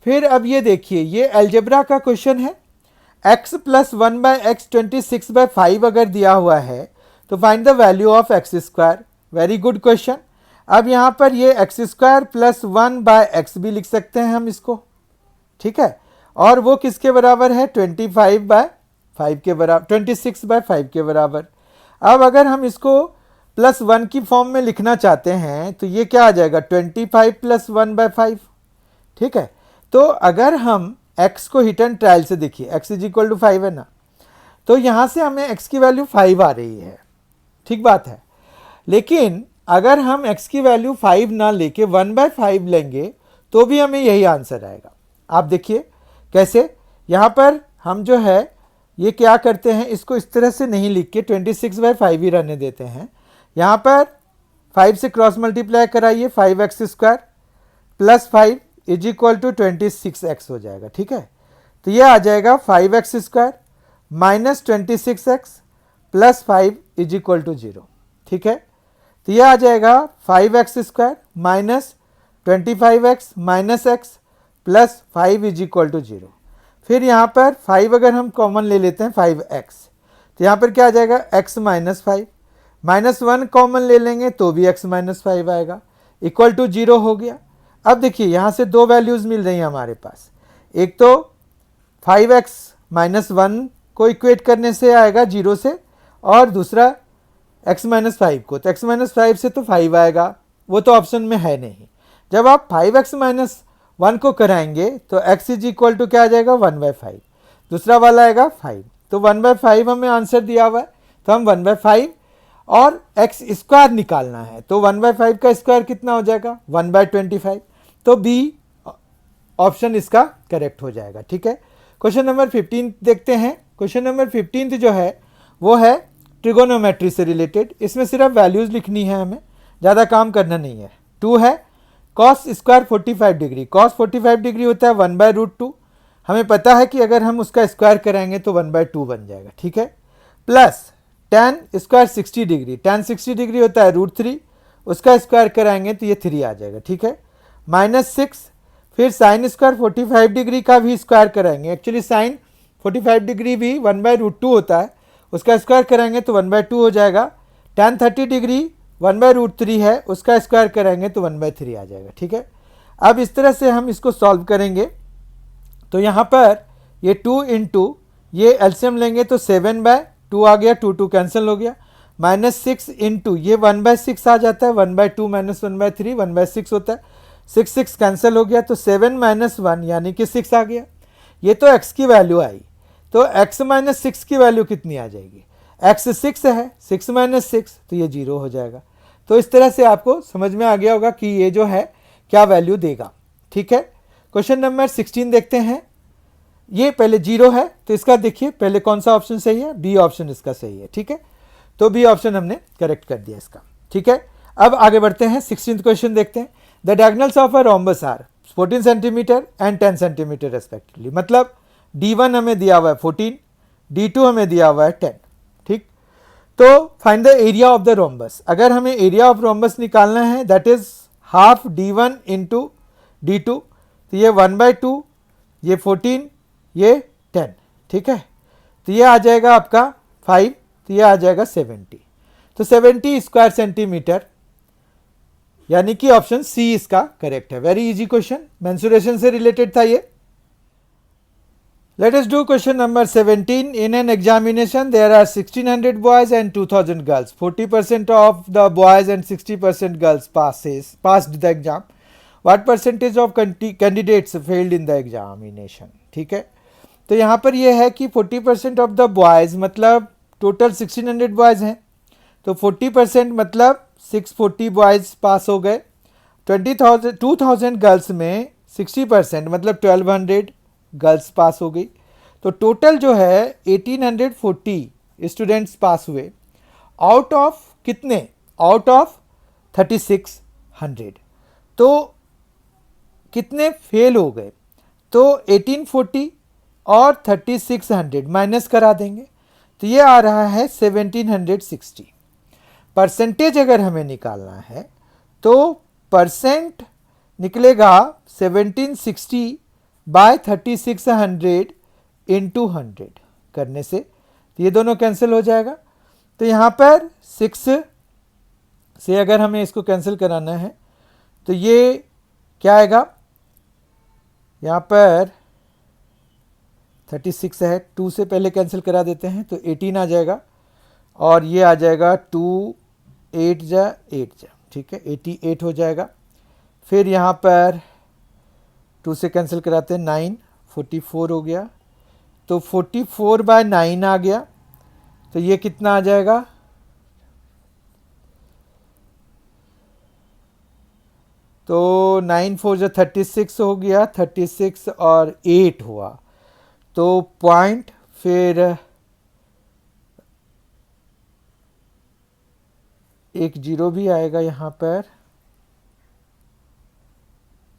[SPEAKER 1] फिर अब ये देखिए, ये अलजेब्रा का क्वेश्चन है। x प्लस 1/x 26/5 अगर दिया हुआ है तो find the value of x square. Very good question. अब यहाँ पर ये एक्स स्क्वायर प्लस 1/x भी लिख सकते हैं हम इसको। ठीक है, और वो किसके बराबर है? 25/5 के बराबर, 26/5 के बराबर। अब अगर हम इसको प्लस 1 की फॉर्म में लिखना चाहते हैं तो ये क्या आ जाएगा? 25 प्लस 1/5। ठीक है, तो अगर हम x को हिट एंड ट्रायल से देखिए, x इज इक्वल टू 5 है ना, तो यहाँ से हमें x की वैल्यू 5 आ रही है। ठीक बात है, लेकिन अगर हम x की वैल्यू 5 ना लेके 1/5 लेंगे तो भी हमें यही आंसर आएगा। आप देखिए कैसे, यहाँ पर हम जो है ये क्या करते हैं, इसको इस तरह से नहीं लिख के 26/5 ही रहने देते हैं। यहाँ पर 5 से क्रॉस मल्टीप्लाई कराइए, 5x² plus 5 is equal to 26x हो जाएगा। ठीक है, तो ये आ जाएगा 5x² minus 26x plus 5 is equal to 0। ठीक है, तो ये आ जाएगा 5x² minus 25x minus x plus 5 is equal to 0। फिर यहाँ पर 5 अगर हम कॉमन ले लेते हैं 5x, तो यहाँ पर क्या आ जाएगा? x माइनस 5, माइनस 1 कॉमन ले लेंगे तो भी x माइनस 5 आएगा, इक्वल टू 0 हो गया। अब देखिए यहाँ से दो वैल्यूज़ मिल रही हैं हमारे पास। एक तो 5x माइनस 1 को इक्वेट करने से आएगा 0 से, और दूसरा x माइनस 5 को, तो x माइनस 5 से तो 5 आएगा, वो तो ऑप्शन में है नहीं। जब आप 5x माइनस 1 को कराएंगे तो x इज इक्वल टू क्या आ जाएगा? 1/5, दूसरा वाला आएगा 5, तो 1/5 हमें आंसर दिया हुआ है, तो हम 1/5 और x स्क्वायर निकालना है, तो 1/5 का स्क्वायर कितना हो जाएगा? 1/25, तो बी ऑप्शन इसका करेक्ट हो जाएगा। ठीक है, क्वेश्चन नंबर 15 देखते हैं। क्वेश्चन नंबर 15 जो है वो है ट्रिगोनोमेट्री से रिलेटेड। इसमें सिर्फ वैल्यूज़ लिखनी है, हमें ज़्यादा काम करना नहीं है। 2 है cos square 45 degree, cos 45 degree होता है 1/√2। हमें पता है कि अगर हम उसका स्क्वायर कराएंगे तो 1/2 बन जाएगा। ठीक है, plus tan square 60 degree, tan 60 degree होता है √3, उसका स्क्वायर कराएंगे तो ये 3 आ जाएगा। ठीक है, -6, फिर साइन स्क्वायर 45 डिग्री का भी स्क्वायर कराएंगे। एक्चुअली साइन 45 डिग्री भी 1/√2 होता है, उसका स्क्वायर कराएंगे तो 1/2 हो जाएगा। tan 30 डिग्री 1/√3 है, उसका स्क्वायर कराएंगे तो 1/3 आ जाएगा। ठीक है, अब इस तरह से हम इसको सॉल्व करेंगे तो यहाँ पर ये 2 इंटू ये एलसीएम लेंगे तो 7/2 आ गया, 2 कैंसिल हो गया, -6 इंटू ये 1/6 आ जाता है, 1/2 माइनस 1/3 1/6 होता है, 6 कैंसिल हो गया, तो 7 - 1 यानी कि 6 आ गया। ये तो x की वैल्यू आई, तो x माइनस 6 की वैल्यू कितनी आ जाएगी? x 6 है, 6 माइनस 6 तो ये 0 हो जाएगा। तो इस तरह से आपको समझ में आ गया होगा कि ये जो है क्या वैल्यू देगा। ठीक है, क्वेश्चन नंबर 16 देखते हैं। ये पहले 0 है तो इसका देखिए पहले कौन सा ऑप्शन सही है? बी ऑप्शन इसका सही है। ठीक है, तो बी ऑप्शन हमने करेक्ट कर दिया इसका। ठीक है, अब आगे बढ़ते हैं, 16th क्वेश्चन देखते हैं। The diagonals of a rhombus are 14 centimetres and 10 centimetres respectively. मतलब D1 हमें दिया हुआ है 14, D2 हमें दिया हुआ है 10। ठीक, तो find the area of the rhombus. अगर हमें एरिया ऑफ रोम्बस निकालना है that is half D1 into D2, तो ये 1/2, ये 14, ये 10। ठीक है, तो ये आ जाएगा आपका 5, तो ये आ जाएगा 70, तो 70 स्क्वायर सेंटीमीटर, यानी कि ऑप्शन सी इसका करेक्ट है। वेरी इजी क्वेश्चन, मेंसुरेशन से रिलेटेड था ये। Let us do question number 17. In an examination, there are 1600 boys and 2000 girls. 40% of the boys and 60% girls passed the exam. What percentage of candidates failed in the examination? ठीक है, तो यहाँ पर ये है कि 40% of the boys मतलब total 1600 boys हैं, तो 40% मतलब 640 बॉयज़ पास हो गए। 2000 गर्ल्स में 60% मतलब 1200 गर्ल्स पास हो गई, तो टोटल जो है 1840 स्टूडेंट्स पास हुए। आउट ऑफ कितने? आउट ऑफ 3600, तो कितने फेल हो गए? तो 1840 और 3600 माइनस करा देंगे, तो ये आ रहा है 1760। परसेंटेज अगर हमें निकालना है तो परसेंट निकलेगा 1760 बाय 3600 इंटू 100 करने से ये दोनों कैंसिल हो जाएगा। तो यहाँ पर 6 से अगर हमें इसको कैंसिल कराना है तो ये क्या आएगा, यहाँ पर 36 है, 2 से पहले कैंसिल करा देते हैं तो 18 आ जाएगा और ये आ जाएगा 2 8 जा 8 जा, ठीक है 88 हो जाएगा। फिर यहाँ पर 2 से कैंसिल कराते हैं 9 44 हो गया, तो 44 बाय 9 आ गया, तो ये कितना आ जाएगा, तो 9 4 जा 36 हो गया, 36 और 8 हुआ तो पॉइंट, फिर एक जीरो भी आएगा यहाँ पर,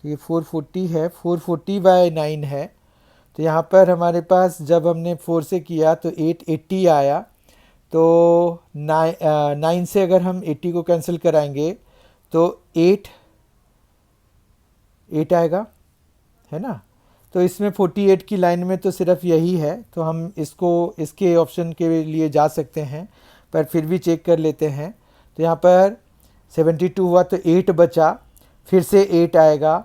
[SPEAKER 1] ये 440 है, 440 बाय 9 है, तो यहाँ पर हमारे पास जब हमने 4 से किया तो 880 आया, तो 9 से अगर हम 80 को कैंसिल कराएंगे तो 8 आएगा, है ना। तो इसमें 48 की लाइन में तो सिर्फ यही है, तो हम इसको इसके ऑप्शन के लिए जा सकते हैं, पर फिर भी चेक कर लेते हैं। तो यहाँ पर 72 हुआ तो 8 बचा, फिर से 8 आएगा,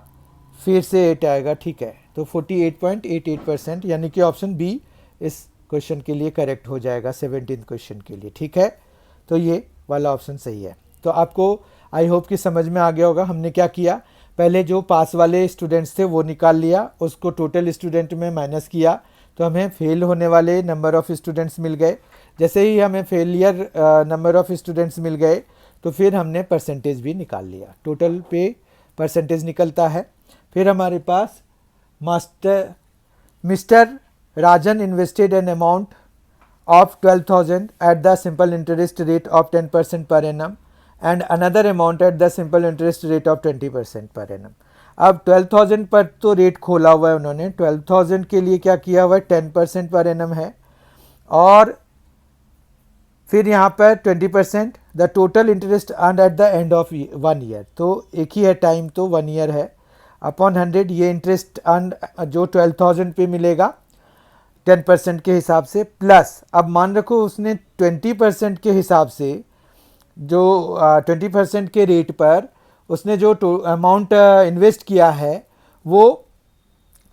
[SPEAKER 1] फिर से 8 आएगा, ठीक है। तो 48.88% यानी कि ऑप्शन बी इस क्वेश्चन के लिए करेक्ट हो जाएगा 17th क्वेश्चन के लिए, ठीक है। तो ये वाला ऑप्शन सही है। तो आपको आई होप कि समझ में आ गया होगा हमने क्या किया। पहले जो पास वाले स्टूडेंट्स थे वो निकाल लिया, उसको टोटल स्टूडेंट में माइनस किया तो हमें फेल होने वाले नंबर ऑफ़ स्टूडेंट्स मिल गए। जैसे ही हमें फेलियर नंबर ऑफ़ स्टूडेंट्स मिल गए तो फिर हमने परसेंटेज भी निकाल लिया, टोटल पे परसेंटेज निकलता है। फिर हमारे पास mister Rajan invested an amount of 12,000 at the simple interest rate of 10% per annum and another amount at the simple interest rate of 20% per annum। अब 12,000 पर तो रेट खोला हुआ है उन्होंने, 12,000 के लिए क्या किया हुआ है 10% पर एनम है, और फिर यहाँ पर 20% the total interest earn at the end of 1 year, तो एक ही है टाइम तो 1 ईयर है, अपॉन 100 ये इंटरेस्ट अर्न जो 12,000 पे मिलेगा 10% के हिसाब से, प्लस अब मान रखो उसने 20% के हिसाब से जो 20% के रेट पर उसने जो अमाउंट इन्वेस्ट किया है वो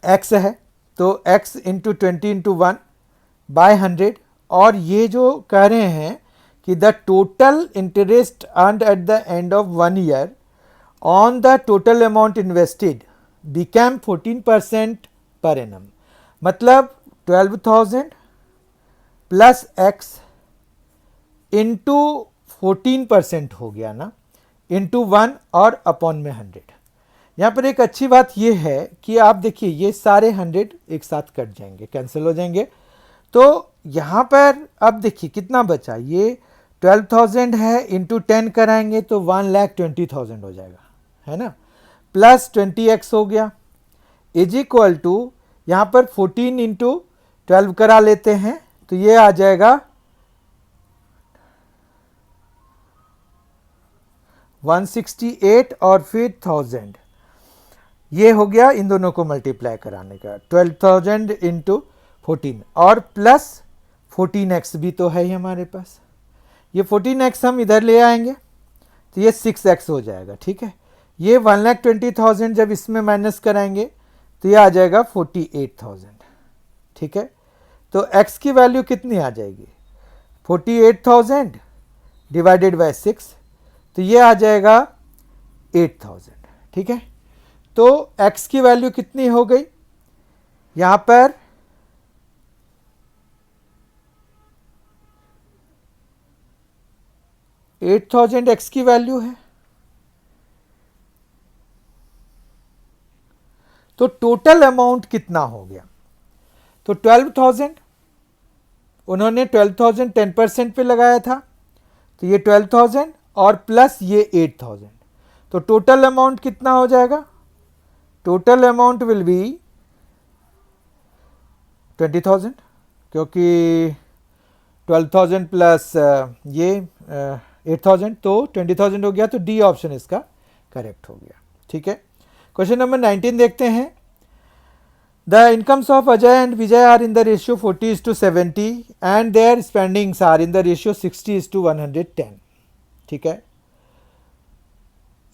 [SPEAKER 1] x है, तो x इंटू 20 इंटू 1 बाय 100, और ये जो कह रहे हैं कि the total interest earned at the end of 1 year on the total amount invested become 14% per annum, मतलब 12,000 प्लस x इंटू 14% हो गया ना, इंटू 1 और अपॉन में 100। यहाँ पर एक अच्छी बात ये है कि आप देखिए ये सारे 100 एक साथ कट जाएंगे, कैंसिल हो जाएंगे, तो यहाँ पर अब देखिए कितना बचा, ये 12,000 है, इंटू 10 कराएंगे तो 1,20,000 हो जाएगा, है ना, प्लस 20x हो गया, इज इक्वल टू यहाँ पर 14 इंटू 12 करा लेते हैं तो ये आ जाएगा 168 और फिर 1000, ये हो गया इन दोनों को मल्टीप्लाई कराने का 12,000 इंटू 14 और प्लस 14x भी तो है ही हमारे पास, ये 14x हम इधर ले आएंगे तो ये 6x हो जाएगा, ठीक है। ये 1,20,000 जब इसमें माइनस कराएंगे तो ये आ जाएगा 48,000, ठीक है। तो x की वैल्यू कितनी आ जाएगी 48,000 डिवाइडेड बाय 6, तो ये आ जाएगा 8,000, ठीक है। तो x की वैल्यू कितनी हो गई, यहाँ पर 8,000 x की वैल्यू है, तो टोटल अमाउंट कितना हो गया, तो 12,000 उन्होंने 12,000 10% पे लगाया था, तो ये 12,000 और प्लस ये 8,000, तो टोटल अमाउंट कितना हो जाएगा, टोटल अमाउंट विल बी 20,000, क्योंकि 12,000 प्लस ये 8,000, तो 20,000 हो गया, तो डी ऑप्शन इसका करेक्ट हो गया। ठीक है, क्वेश्चन नंबर 19 देखते हैं। The incomes of Ajay and Vijay are in the ratio 40:70 and their spendings are in the ratio 60:110। ठीक है,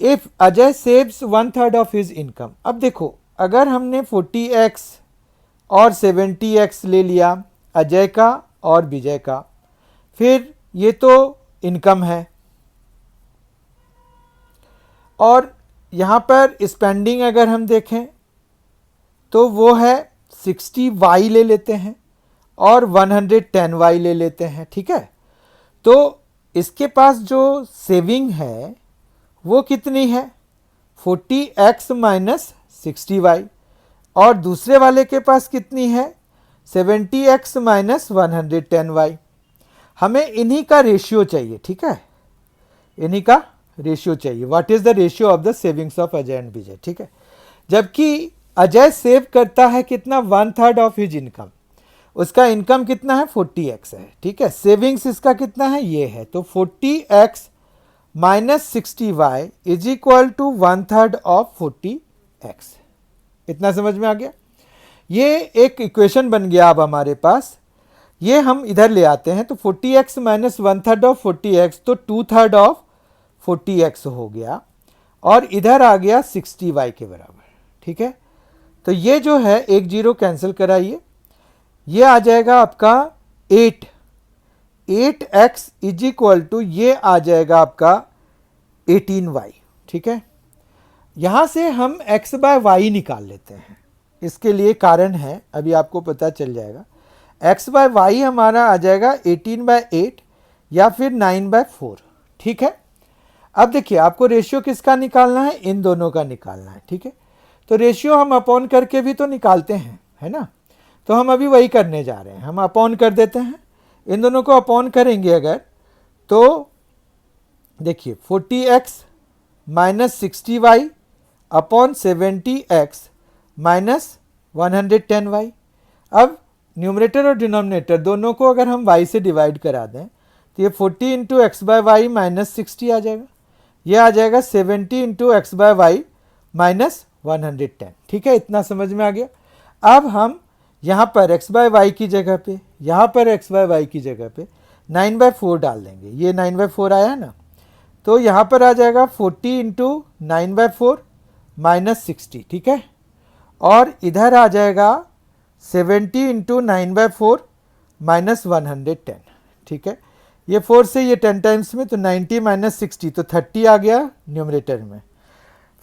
[SPEAKER 1] if Ajay saves 1/3 of his income. अब देखो, अगर हमने 40x और 70x ले लिया अजय का और विजय का, फिर ये तो इनकम है, और यहाँ पर स्पेंडिंग अगर हम देखें तो वो है 60y ले लेते हैं और 110y ले लेते हैं। ठीक है, तो इसके पास जो सेविंग है वो कितनी है, 40x माइनस 60y, और दूसरे वाले के पास कितनी है, 70x माइनस 110y। हमें इन्हीं का रेशियो चाहिए। ठीक है, इन्हीं का रेशियो चाहिए। What is the ratio of the savings of Ajay and Vijay. ठीक है, जबकि अजय सेव करता है कितना, 1/3 ऑफ हिज इनकम, उसका इनकम कितना है, 40x है। ठीक है, सेविंग्स इसका कितना है, ये है, तो 40x minus 60y is equal to 1/3 of 40x। इतना समझ में आ गया। ये एक इक्वेशन बन गया अब हमारे पास, ये हम इधर ले आते हैं, तो 40x माइनस 1/3 ऑफ 40x, तो 2/3 ऑफ 40x हो गया, और इधर आ गया 60y के बराबर। ठीक है, तो ये जो है एक जीरो कैंसिल कराइए, ये आ जाएगा आपका 8x इज इक्वल टू, ये आ जाएगा आपका 18y। ठीक है, यहाँ से हम x बाय वाई निकाल लेते हैं, इसके लिए कारण है, अभी आपको पता चल जाएगा। x बाय वाई हमारा आ जाएगा 18/8 या फिर 9/4। ठीक है, अब देखिए आपको रेशियो किसका निकालना है, इन दोनों का निकालना है। ठीक है, तो रेशियो हम अपॉन करके भी तो निकालते हैं, है ना, तो हम अभी वही करने जा रहे हैं, हम अपॉन कर देते हैं। इन दोनों को अपॉन करेंगे अगर, तो देखिए 40x minus 60y upon 70x minus 110y। अब न्यूमरेटर और डिनोमिनेटर दोनों को अगर हम y से डिवाइड करा दें, तो ये 40 into x by y minus 60 आ जाएगा, ये आ जाएगा 70 into x by y minus 110। ठीक है, इतना समझ में आ गया। अब हम यहाँ पर x बाय वाई की जगह पे, यहाँ पर x बाय वाई की जगह पे 9/4 डाल देंगे, ये 9/4 आया ना, तो यहाँ पर आ जाएगा 40 इंटू 9/4 माइनस 60। ठीक है, और इधर आ जाएगा 70 इंटू 9/4 माइनस 110। ठीक है, ये 4 से ये 10 टाइम्स में, तो 90 माइनस 60, तो 30 आ गया न्यूमरेटर में।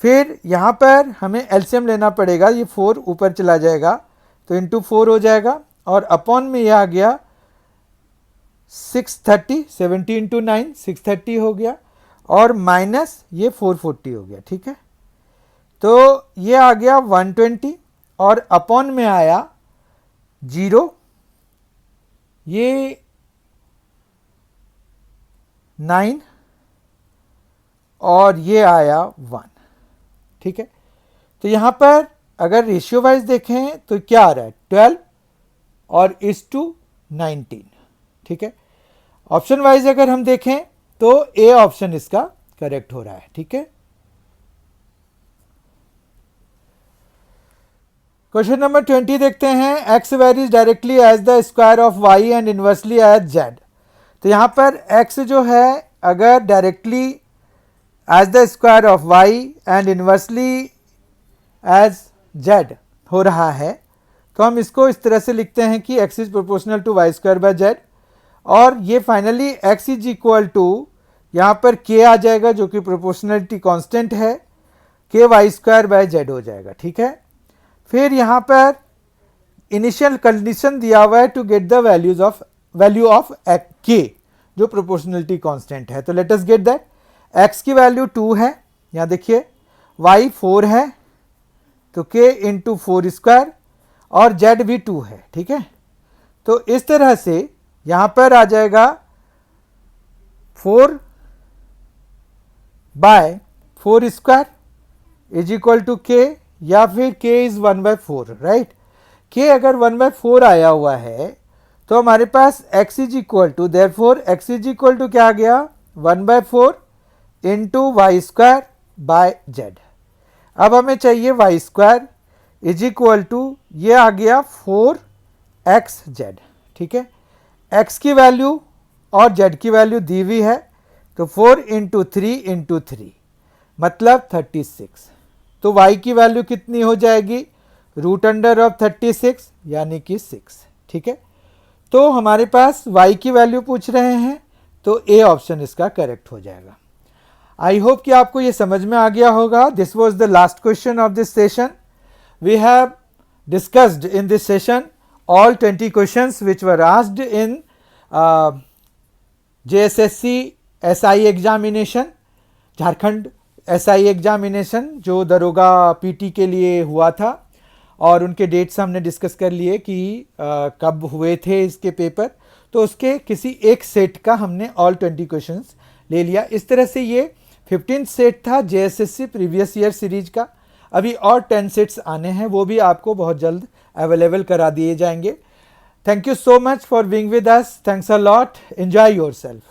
[SPEAKER 1] फिर यहाँ पर हमें एलसीएम लेना पड़ेगा, ये 4 ऊपर चला जाएगा, तो इंटू 4 हो जाएगा, और अपॉन में ये आ गया 630, 70 इंटू 9 630 हो गया, और माइनस ये 440 हो गया। ठीक है, तो ये आ गया 120, और अपॉन में आया 0, ये 9, और ये आया 1। ठीक है, तो यहाँ पर अगर रेशियो वाइज देखें तो क्या आ रहा है, 12 और इज टू 19। ठीक है, ऑप्शन वाइज अगर हम देखें तो ए ऑप्शन इसका करेक्ट हो रहा है। ठीक है, क्वेश्चन नंबर 20 देखते हैं। x varies directly as the square of y and inversely as z। तो यहाँ पर x जो है अगर directly as the square of y and inversely as z हो रहा है, तो हम इसको इस तरह से लिखते हैं कि x is proportional to y square by z, और ये finally x is equal to, यहाँ पर k आ जाएगा जो कि प्रोपोर्शनलिटी कांस्टेंट है, k y square by z हो जाएगा। ठीक है, फिर यहाँ पर इनिशियल कंडीशन दिया हुआ है to get the value of k जो प्रोपोर्शनलिटी कांस्टेंट है, तो let us get that. x की वैल्यू 2 है, यहाँ देखिए, y 4 है, तो k इंटू 4 स्क्वायर, और z भी 2 है। ठीक है, तो इस तरह से यहाँ पर आ जाएगा 4 by 4 square is equal to k, या फिर k इज 1/4, राइट। k अगर 1/4 आया हुआ है तो हमारे पास x is equal to, therefore x is equal to क्या आ गया 1/4 into y square by z. अब हमें चाहिए y square is equal to, ये आ गया 4xz। ठीक है, x की वैल्यू और z की वैल्यू दी हुई है, तो 4 इंटू 3 इंटू 3 मतलब 36। तो y की वैल्यू कितनी हो जाएगी, रूट अंडर ऑफ 36 यानी कि 6। ठीक है, तो हमारे पास y की वैल्यू पूछ रहे हैं, तो ए ऑप्शन इसका करेक्ट हो जाएगा। आई होप कि आपको ये समझ में आ गया होगा। This was the last question of this session. We have discussed in this session all 20 questions which were asked in JSSC SI examination, Jharkhand SI examination जो दरोगा पीटी के लिए हुआ था, और उनके डेट्स हमने डिस्कस कर लिए कि कब हुए थे इसके पेपर। तो उसके किसी एक सेट का हमने ऑल 20 क्वेश्चंस ले लिया। इस तरह से ये 15 सेट था JSSC प्रीवियस ईयर सीरीज का। अभी और 10 सेट्स आने हैं, वो भी आपको बहुत जल्द अवेलेबल करा दिए जाएंगे। Thank you so much for being with us. Thanks a lot. Enjoy yourself.